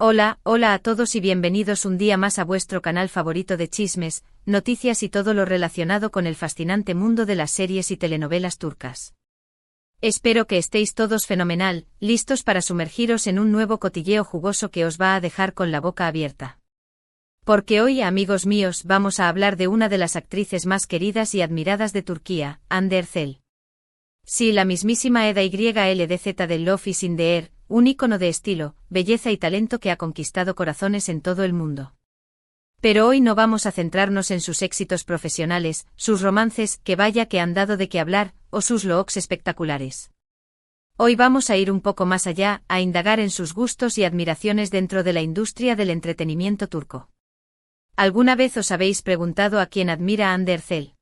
Hola a todos y bienvenidos un día más a vuestro canal favorito de chismes, noticias y todo lo relacionado con el fascinante mundo de las series y telenovelas turcas. Espero que estéis todos fenomenal, listos para sumergiros en un nuevo cotilleo jugoso que os va a dejar con la boca abierta. Porque hoy, amigos míos, vamos a hablar de una de las actrices más queridas y admiradas de Turquía, Hande Erçel. Sí, la mismísima EDYLDZ del Love is in the Air, un ícono de estilo, belleza y talento que ha conquistado corazones en todo el mundo. Pero hoy no vamos a centrarnos en sus éxitos profesionales, sus romances, que vaya que han dado de qué hablar, o sus looks espectaculares. Hoy vamos a ir un poco más allá, a indagar en sus gustos y admiraciones dentro de la industria del entretenimiento turco. ¿Alguna vez os habéis preguntado a quién admira Hande Erçel?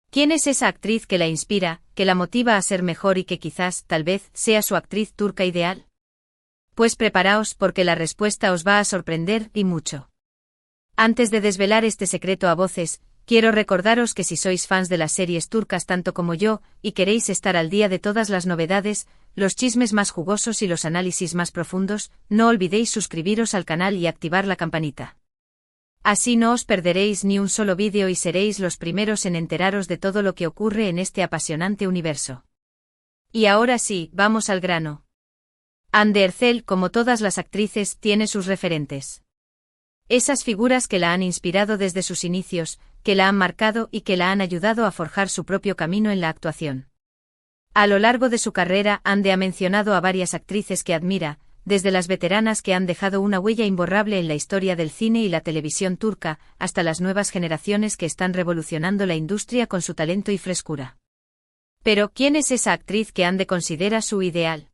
¿Quién es esa actriz que la inspira, que la motiva a ser mejor y que quizás, tal vez, sea su actriz turca ideal? Pues preparaos porque la respuesta os va a sorprender, y mucho. Antes de desvelar este secreto a voces, quiero recordaros que si sois fans de las series turcas tanto como yo, y queréis estar al día de todas las novedades, los chismes más jugosos y los análisis más profundos, no olvidéis suscribiros al canal y activar la campanita. Así no os perderéis ni un solo vídeo y seréis los primeros en enteraros de todo lo que ocurre en este apasionante universo. Y ahora sí, vamos al grano. Hande Erçel, como todas las actrices, tiene sus referentes. Esas figuras que la han inspirado desde sus inicios, que la han marcado y que la han ayudado a forjar su propio camino en la actuación. A lo largo de su carrera, Hande ha mencionado a varias actrices que admira, desde las veteranas que han dejado una huella imborrable en la historia del cine y la televisión turca, hasta las nuevas generaciones que están revolucionando la industria con su talento y frescura. Pero, ¿quién es esa actriz que Hande considera su ideal?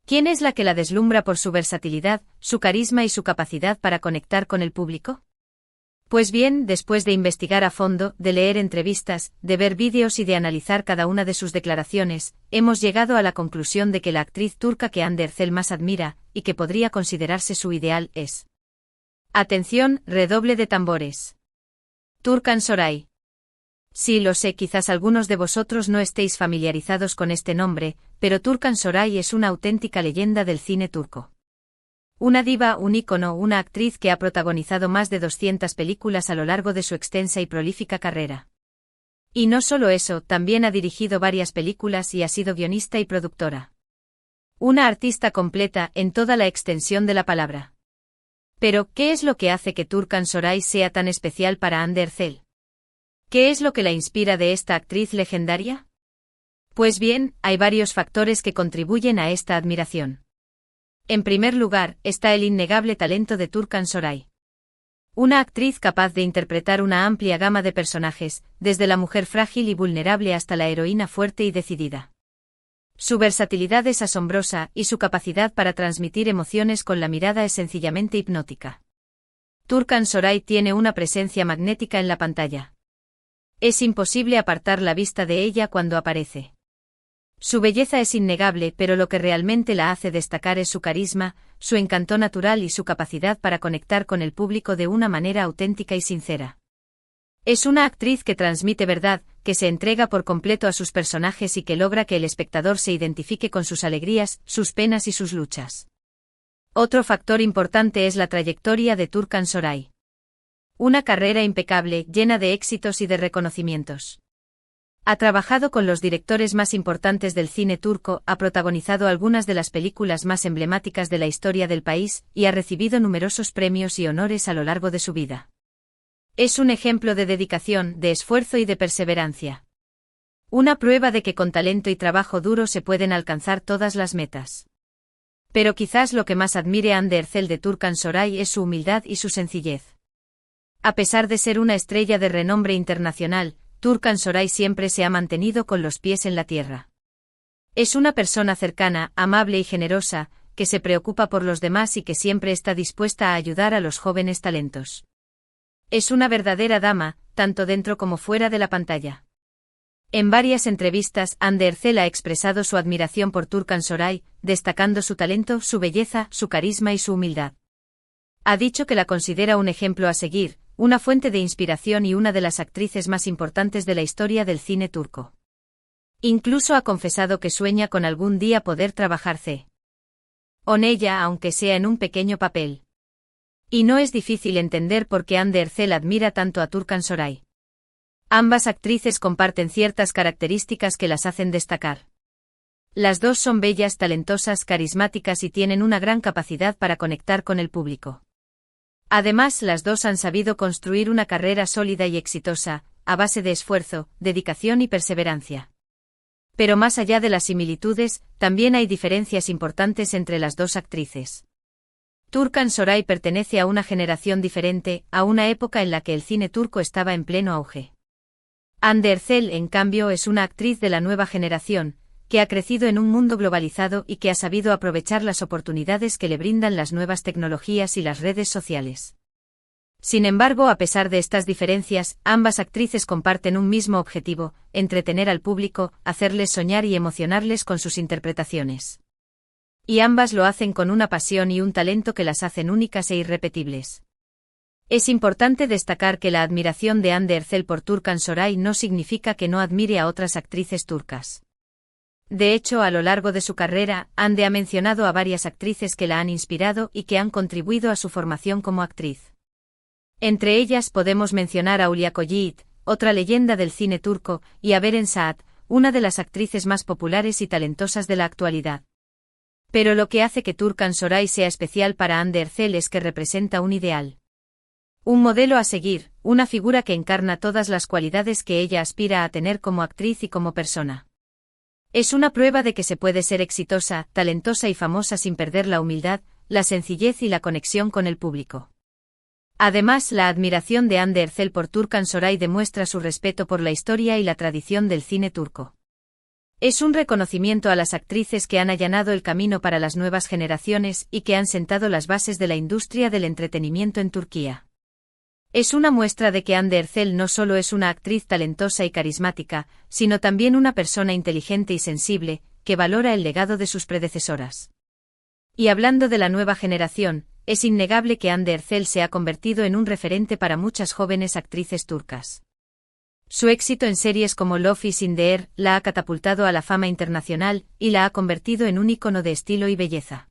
¿Quién es la que la deslumbra por su versatilidad, su carisma y su capacidad para conectar con el público? Pues bien, después de investigar a fondo, de leer entrevistas, de ver vídeos y de analizar cada una de sus declaraciones, hemos llegado a la conclusión de que la actriz turca que Hande Erçel más admira, y que podría considerarse su ideal, es... Atención, redoble de tambores. Turkan Shoray. Sí, lo sé, quizás algunos de vosotros no estéis familiarizados con este nombre, pero Turkan Shoray es una auténtica leyenda del cine turco. Una diva, un ícono, una actriz que ha protagonizado más de 200 películas a lo largo de su extensa y prolífica carrera. Y no solo eso, también ha dirigido varias películas y ha sido guionista y productora. Una artista completa en toda la extensión de la palabra. Pero, ¿qué es lo que hace que Turkan Shoray sea tan especial para Hande Erçel? ¿Qué es lo que la inspira de esta actriz legendaria? Pues bien, hay varios factores que contribuyen a esta admiración. En primer lugar, está el innegable talento de Turkan Shoray. Una actriz capaz de interpretar una amplia gama de personajes, desde la mujer frágil y vulnerable hasta la heroína fuerte y decidida. Su versatilidad es asombrosa y su capacidad para transmitir emociones con la mirada es sencillamente hipnótica. Turkan Shoray tiene una presencia magnética en la pantalla. Es imposible apartar la vista de ella cuando aparece. Su belleza es innegable, pero lo que realmente la hace destacar es su carisma, su encanto natural y su capacidad para conectar con el público de una manera auténtica y sincera. Es una actriz que transmite verdad, que se entrega por completo a sus personajes y que logra que el espectador se identifique con sus alegrías, sus penas y sus luchas. Otro factor importante es la trayectoria de Turkan Shoray. Una carrera impecable, llena de éxitos y de reconocimientos. Ha trabajado con los directores más importantes del cine turco, ha protagonizado algunas de las películas más emblemáticas de la historia del país, y ha recibido numerosos premios y honores a lo largo de su vida. Es un ejemplo de dedicación, de esfuerzo y de perseverancia. Una prueba de que con talento y trabajo duro se pueden alcanzar todas las metas. Pero quizás lo que más admire a Hande Erçel de Turkan Shoray es su humildad y su sencillez. A pesar de ser una estrella de renombre internacional, Turkan Shoray siempre se ha mantenido con los pies en la tierra. Es una persona cercana, amable y generosa, que se preocupa por los demás y que siempre está dispuesta a ayudar a los jóvenes talentos. Es una verdadera dama, tanto dentro como fuera de la pantalla. En varias entrevistas, Hande Erçel ha expresado su admiración por Turkan Shoray, destacando su talento, su belleza, su carisma y su humildad. Ha dicho que la considera un ejemplo a seguir, una fuente de inspiración y una de las actrices más importantes de la historia del cine turco. Incluso ha confesado que sueña con algún día poder trabajar Onella, aunque sea en un pequeño papel. Y no es difícil entender por qué Hande Erçel admira tanto a Türkan Şoray. Ambas actrices comparten ciertas características que las hacen destacar. Las dos son bellas, talentosas, carismáticas y tienen una gran capacidad para conectar con el público. Además, las dos han sabido construir una carrera sólida y exitosa, a base de esfuerzo, dedicación y perseverancia. Pero más allá de las similitudes, también hay diferencias importantes entre las dos actrices. Türkan Şoray pertenece a una generación diferente, a una época en la que el cine turco estaba en pleno auge. Hande Erçel, en cambio, es una actriz de la nueva generación, que ha crecido en un mundo globalizado y que ha sabido aprovechar las oportunidades que le brindan las nuevas tecnologías y las redes sociales. Sin embargo, a pesar de estas diferencias, ambas actrices comparten un mismo objetivo: entretener al público, hacerles soñar y emocionarles con sus interpretaciones. Y ambas lo hacen con una pasión y un talento que las hacen únicas e irrepetibles. Es importante destacar que la admiración de Hande Erçel por Türkan Şoray no significa que no admire a otras actrices turcas. De hecho, a lo largo de su carrera, Hande ha mencionado a varias actrices que la han inspirado y que han contribuido a su formación como actriz. Entre ellas podemos mencionar a Hülya Koçyiğit, otra leyenda del cine turco, y a Beren Saat, una de las actrices más populares y talentosas de la actualidad. Pero lo que hace que Türkan Şoray sea especial para Hande Erçel es que representa un ideal. Un modelo a seguir, una figura que encarna todas las cualidades que ella aspira a tener como actriz y como persona. Es una prueba de que se puede ser exitosa, talentosa y famosa sin perder la humildad, la sencillez y la conexión con el público. Además, la admiración de Hande Erçel por Türkan Şoray demuestra su respeto por la historia y la tradición del cine turco. Es un reconocimiento a las actrices que han allanado el camino para las nuevas generaciones y que han sentado las bases de la industria del entretenimiento en Turquía. Es una muestra de que Hande Erçel no solo es una actriz talentosa y carismática, sino también una persona inteligente y sensible, que valora el legado de sus predecesoras. Y hablando de la nueva generación, es innegable que Hande Erçel se ha convertido en un referente para muchas jóvenes actrices turcas. Su éxito en series como Love is in the Air la ha catapultado a la fama internacional y la ha convertido en un ícono de estilo y belleza.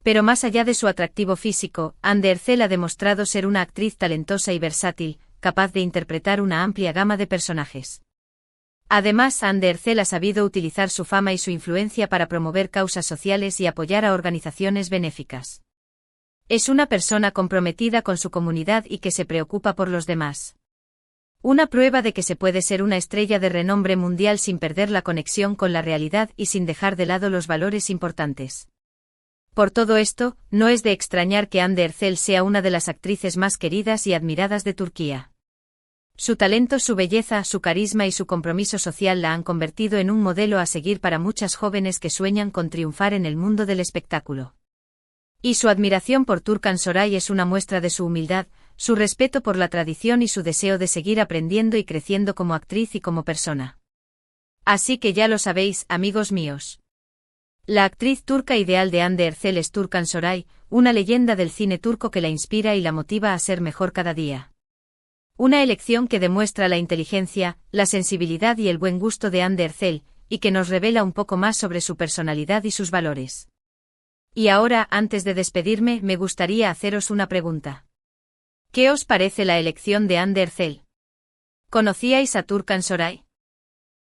Pero más allá de su atractivo físico, Hande Erçel ha demostrado ser una actriz talentosa y versátil, capaz de interpretar una amplia gama de personajes. Además, Hande Erçel ha sabido utilizar su fama y su influencia para promover causas sociales y apoyar a organizaciones benéficas. Es una persona comprometida con su comunidad y que se preocupa por los demás. Una prueba de que se puede ser una estrella de renombre mundial sin perder la conexión con la realidad y sin dejar de lado los valores importantes. Por todo esto, no es de extrañar que Hande Erçel sea una de las actrices más queridas y admiradas de Turquía. Su talento, su belleza, su carisma y su compromiso social la han convertido en un modelo a seguir para muchas jóvenes que sueñan con triunfar en el mundo del espectáculo. Y su admiración por Türkan Şoray es una muestra de su humildad, su respeto por la tradición y su deseo de seguir aprendiendo y creciendo como actriz y como persona. Así que ya lo sabéis, amigos míos. La actriz turca ideal de Hande Erçel es Türkan Şoray, una leyenda del cine turco que la inspira y la motiva a ser mejor cada día. Una elección que demuestra la inteligencia, la sensibilidad y el buen gusto de Hande Erçel, y que nos revela un poco más sobre su personalidad y sus valores. Y ahora, antes de despedirme, me gustaría haceros una pregunta. ¿Qué os parece la elección de Hande Erçel? ¿Conocíais a Türkan Şoray?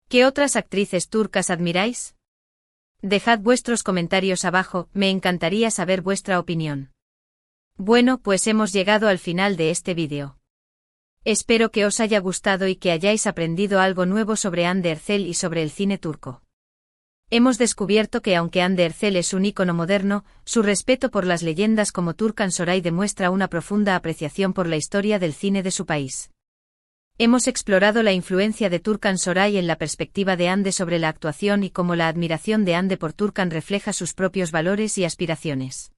¿Qué otras actrices turcas admiráis? Dejad vuestros comentarios abajo, me encantaría saber vuestra opinión. Bueno, pues hemos llegado al final de este vídeo. Espero que os haya gustado y que hayáis aprendido algo nuevo sobre Hande Erçel y sobre el cine turco. Hemos descubierto que aunque Hande Erçel es un ícono moderno, su respeto por las leyendas como Türkan Şoray demuestra una profunda apreciación por la historia del cine de su país. Hemos explorado la influencia de Türkan Şoray en la perspectiva de Hande sobre la actuación y cómo la admiración de Hande por Türkan refleja sus propios valores y aspiraciones.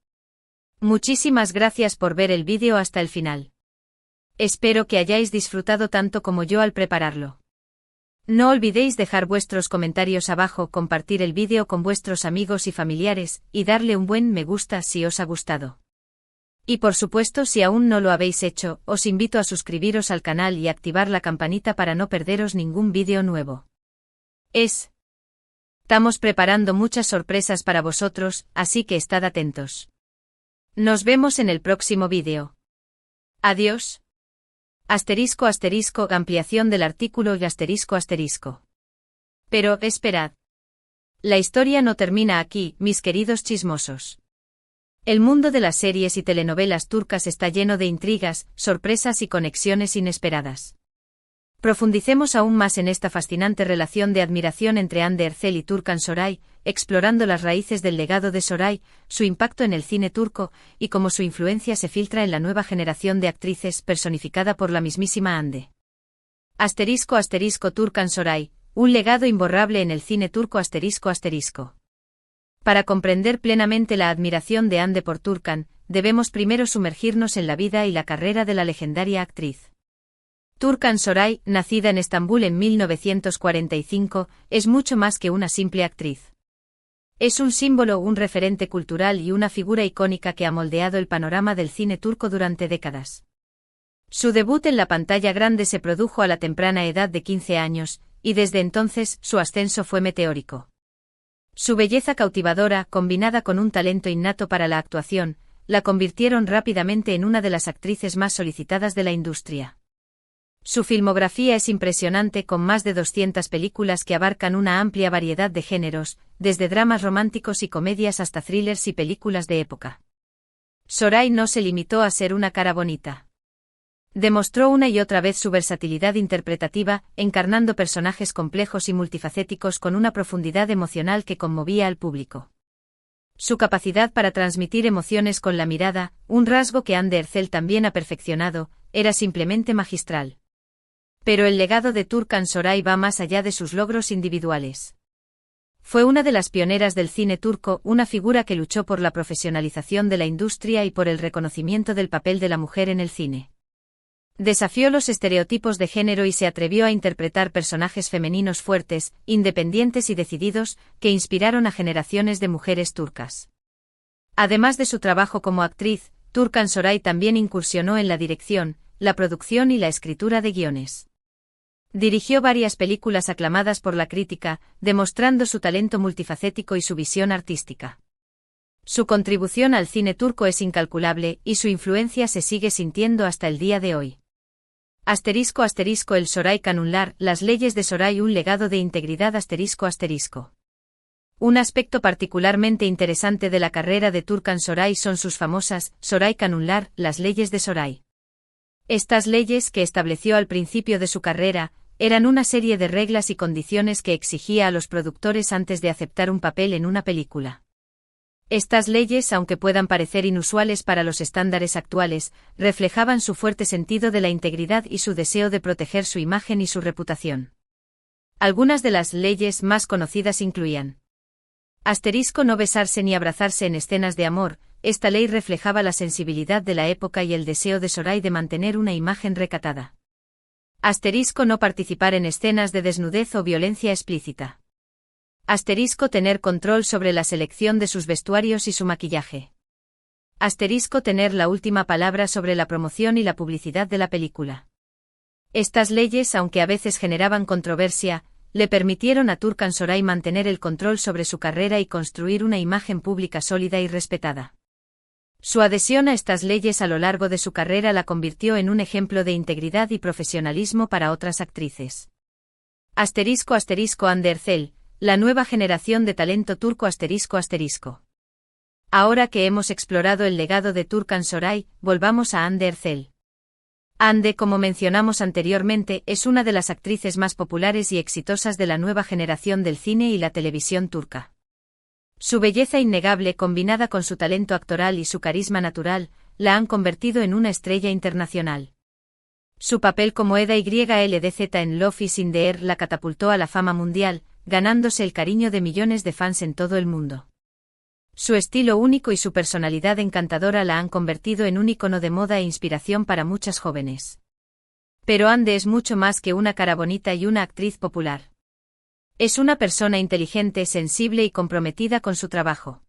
Muchísimas gracias por ver el vídeo hasta el final. Espero que hayáis disfrutado tanto como yo al prepararlo. No olvidéis dejar vuestros comentarios abajo, compartir el vídeo con vuestros amigos y familiares, y darle un buen me gusta si os ha gustado. Y por supuesto, si aún no lo habéis hecho, os invito a suscribiros al canal y activar la campanita para no perderos ningún vídeo nuevo. Estamos preparando muchas sorpresas para vosotros, así que estad atentos. Nos vemos en el próximo vídeo. Adiós. ***, ampliación del artículo y ***. Pero, esperad. La historia no termina aquí, mis queridos chismosos. El mundo de las series y telenovelas turcas está lleno de intrigas, sorpresas y conexiones inesperadas. Profundicemos aún más en esta fascinante relación de admiración entre Hande Erçel y Turkan Şoray, explorando las raíces del legado de Şoray, su impacto en el cine turco, y cómo su influencia se filtra en la nueva generación de actrices personificada por la mismísima Hande. ***, Turkan Şoray, un legado imborrable en el cine turco ***. Para comprender plenamente la admiración de Hande por Turkan, debemos primero sumergirnos en la vida y la carrera de la legendaria actriz. Turkan Şoray, nacida en Estambul en 1945, es mucho más que una simple actriz. Es un símbolo, un referente cultural y una figura icónica que ha moldeado el panorama del cine turco durante décadas. Su debut en la pantalla grande se produjo a la temprana edad de 15 años, y desde entonces su ascenso fue meteórico. Su belleza cautivadora, combinada con un talento innato para la actuación, la convirtieron rápidamente en una de las actrices más solicitadas de la industria. Su filmografía es impresionante, con más de 200 películas que abarcan una amplia variedad de géneros, desde dramas románticos y comedias hasta thrillers y películas de época. Şoray no se limitó a ser una cara bonita. Demostró una y otra vez su versatilidad interpretativa, encarnando personajes complejos y multifacéticos con una profundidad emocional que conmovía al público. Su capacidad para transmitir emociones con la mirada, un rasgo que Hande Erçel también ha perfeccionado, era simplemente magistral. Pero el legado de Turkan Şoray va más allá de sus logros individuales. Fue una de las pioneras del cine turco, una figura que luchó por la profesionalización de la industria y por el reconocimiento del papel de la mujer en el cine. Desafió los estereotipos de género y se atrevió a interpretar personajes femeninos fuertes, independientes y decididos, que inspiraron a generaciones de mujeres turcas. Además de su trabajo como actriz, Turkan Şoray también incursionó en la dirección, la producción y la escritura de guiones. Dirigió varias películas aclamadas por la crítica, demostrando su talento multifacético y su visión artística. Su contribución al cine turco es incalculable, y su influencia se sigue sintiendo hasta el día de hoy. ***, el Şoray Kanunlar, las leyes de Şoray, un legado de integridad ***. Un aspecto particularmente interesante de la carrera de Turkan Şoray son sus famosas Şoray Kanunlar, las leyes de Şoray. Estas leyes, que estableció al principio de su carrera, eran una serie de reglas y condiciones que exigía a los productores antes de aceptar un papel en una película. Estas leyes, aunque puedan parecer inusuales para los estándares actuales, reflejaban su fuerte sentido de la integridad y su deseo de proteger su imagen y su reputación. Algunas de las leyes más conocidas incluían: no besarse ni abrazarse en escenas de amor. Esta ley reflejaba la sensibilidad de la época y el deseo de Şoray de mantener una imagen recatada. No participar en escenas de desnudez o violencia explícita. Tener control sobre la selección de sus vestuarios y su maquillaje. Tener la última palabra sobre la promoción y la publicidad de la película. Estas leyes, aunque a veces generaban controversia, le permitieron a Turkan Şoray mantener el control sobre su carrera y construir una imagen pública sólida y respetada. Su adhesión a estas leyes a lo largo de su carrera la convirtió en un ejemplo de integridad y profesionalismo para otras actrices. Hande Erçel, la nueva generación de talento turco ***. Ahora que hemos explorado el legado de Turkan Şoray, volvamos a Hande Erçel. Hande, como mencionamos anteriormente, es una de las actrices más populares y exitosas de la nueva generación del cine y la televisión turca. Su belleza innegable, combinada con su talento actoral y su carisma natural, la han convertido en una estrella internacional. Su papel como Eda Ylz en Love is in the Air la catapultó a la fama mundial, ganándose el cariño de millones de fans en todo el mundo. Su estilo único y su personalidad encantadora la han convertido en un icono de moda e inspiración para muchas jóvenes. Pero Hande es mucho más que una cara bonita y una actriz popular. Es una persona inteligente, sensible y comprometida con su trabajo.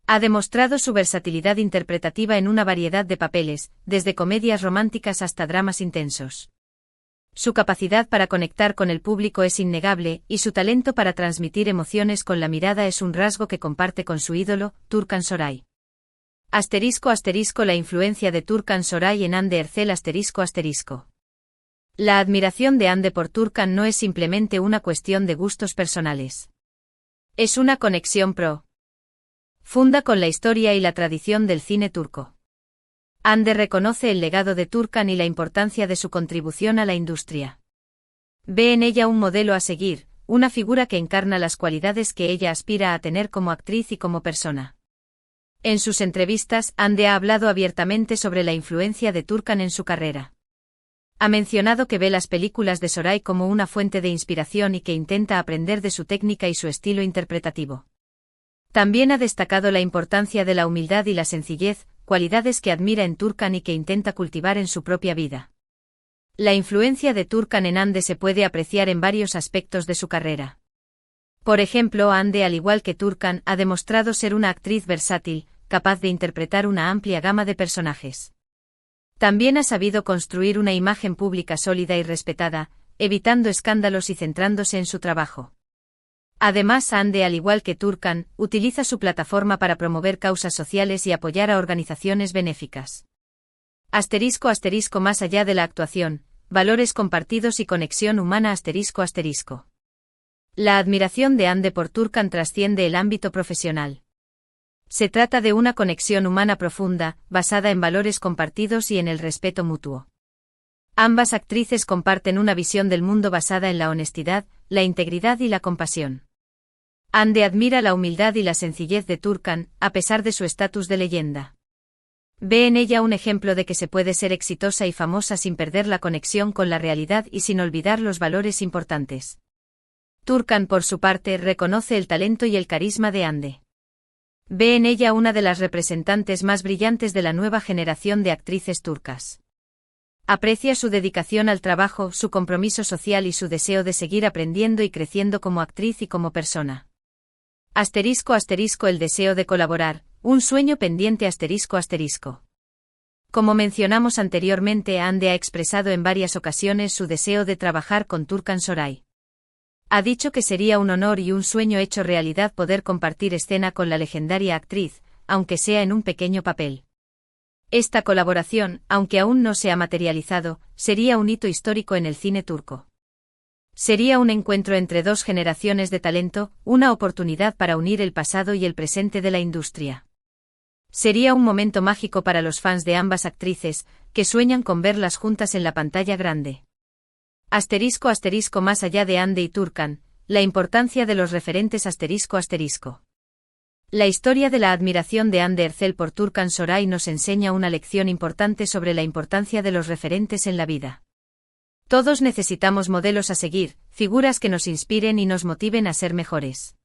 Ha demostrado su versatilidad interpretativa en una variedad de papeles, desde comedias románticas hasta dramas intensos. Su capacidad para conectar con el público es innegable, y su talento para transmitir emociones con la mirada es un rasgo que comparte con su ídolo, Turkan Shoray. *** La influencia de Turkan Shoray en Hande Erçel ***. La admiración de Hande por Turkan no es simplemente una cuestión de gustos personales. Es una conexión profunda con la historia y la tradición del cine turco. Hande reconoce el legado de Turkan y la importancia de su contribución a la industria. Ve en ella un modelo a seguir, una figura que encarna las cualidades que ella aspira a tener como actriz y como persona. En sus entrevistas, Hande ha hablado abiertamente sobre la influencia de Turkan en su carrera. Ha mencionado que ve las películas de Shoray como una fuente de inspiración y que intenta aprender de su técnica y su estilo interpretativo. También ha destacado la importancia de la humildad y la sencillez, cualidades que admira en Turkan y que intenta cultivar en su propia vida. La influencia de Turkan en Hande se puede apreciar en varios aspectos de su carrera. Por ejemplo, Hande, al igual que Turkan, ha demostrado ser una actriz versátil, capaz de interpretar una amplia gama de personajes. También ha sabido construir una imagen pública sólida y respetada, evitando escándalos y centrándose en su trabajo. Además, Hande, al igual que Turkan, utiliza su plataforma para promover causas sociales y apoyar a organizaciones benéficas. *** Más allá de la actuación, valores compartidos y conexión humana ***. La admiración de Hande por Turkan trasciende el ámbito profesional. Se trata de una conexión humana profunda, basada en valores compartidos y en el respeto mutuo. Ambas actrices comparten una visión del mundo basada en la honestidad, la integridad y la compasión. Hande admira la humildad y la sencillez de Turkan, a pesar de su estatus de leyenda. Ve en ella un ejemplo de que se puede ser exitosa y famosa sin perder la conexión con la realidad y sin olvidar los valores importantes. Turkan, por su parte, reconoce el talento y el carisma de Hande. Ve en ella una de las representantes más brillantes de la nueva generación de actrices turcas. Aprecia su dedicación al trabajo, su compromiso social y su deseo de seguir aprendiendo y creciendo como actriz y como persona. *** El deseo de colaborar, un sueño pendiente ***. Como mencionamos anteriormente, Hande ha expresado en varias ocasiones su deseo de trabajar con Turkan Shoray. Ha dicho que sería un honor y un sueño hecho realidad poder compartir escena con la legendaria actriz, aunque sea en un pequeño papel. Esta colaboración, aunque aún no se ha materializado, sería un hito histórico en el cine turco. Sería un encuentro entre dos generaciones de talento, una oportunidad para unir el pasado y el presente de la industria. Sería un momento mágico para los fans de ambas actrices, que sueñan con verlas juntas en la pantalla grande. *** Más allá de Hande y Turkan, la importancia de los referentes ***. La historia de la admiración de Hande Erçel por Turkan Shoray nos enseña una lección importante sobre la importancia de los referentes en la vida. Todos necesitamos modelos a seguir, figuras que nos inspiren y nos motiven a ser mejores.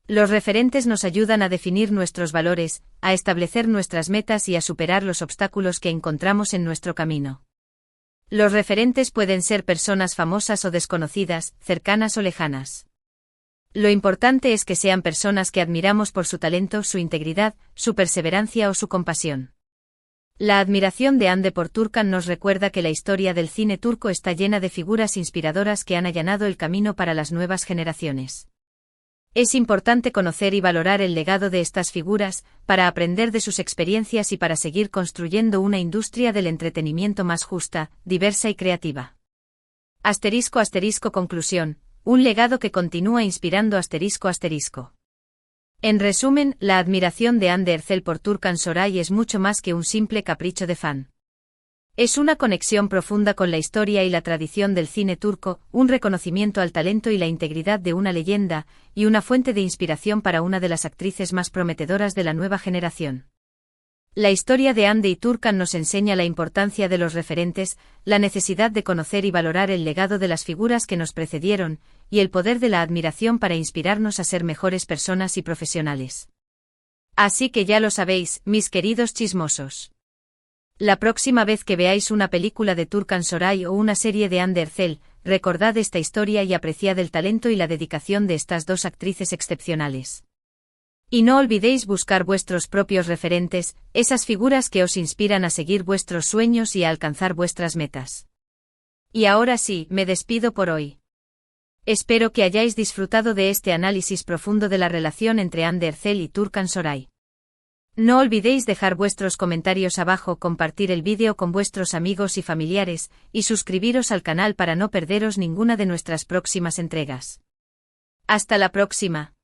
Los referentes nos ayudan a definir nuestros valores, a establecer nuestras metas y a superar los obstáculos que encontramos en nuestro camino. Los referentes pueden ser personas famosas o desconocidas, cercanas o lejanas. Lo importante es que sean personas que admiramos por su talento, su integridad, su perseverancia o su compasión. La admiración de Hande por Turkan nos recuerda que la historia del cine turco está llena de figuras inspiradoras que han allanado el camino para las nuevas generaciones. Es importante conocer y valorar el legado de estas figuras, para aprender de sus experiencias y para seguir construyendo una industria del entretenimiento más justa, diversa y creativa. *** Conclusión: un legado que continúa inspirando ***. En resumen, la admiración de Hande Erçel por Turkan Shoray es mucho más que un simple capricho de fan. Es una conexión profunda con la historia y la tradición del cine turco, un reconocimiento al talento y la integridad de una leyenda, y una fuente de inspiración para una de las actrices más prometedoras de la nueva generación. La historia de Hande y Turkan nos enseña la importancia de los referentes, la necesidad de conocer y valorar el legado de las figuras que nos precedieron, y el poder de la admiración para inspirarnos a ser mejores personas y profesionales. Así que ya lo sabéis, mis queridos chismosos. La próxima vez que veáis una película de Turkan Shoray o una serie de Hande Erçel, recordad esta historia y apreciad el talento y la dedicación de estas dos actrices excepcionales. Y no olvidéis buscar vuestros propios referentes, esas figuras que os inspiran a seguir vuestros sueños y a alcanzar vuestras metas. Y ahora sí, me despido por hoy. Espero que hayáis disfrutado de este análisis profundo de la relación entre Ander Ercel y Turkan Soray. No olvidéis dejar vuestros comentarios abajo, compartir el vídeo con vuestros amigos y familiares, y suscribiros al canal para no perderos ninguna de nuestras próximas entregas. Hasta la próxima.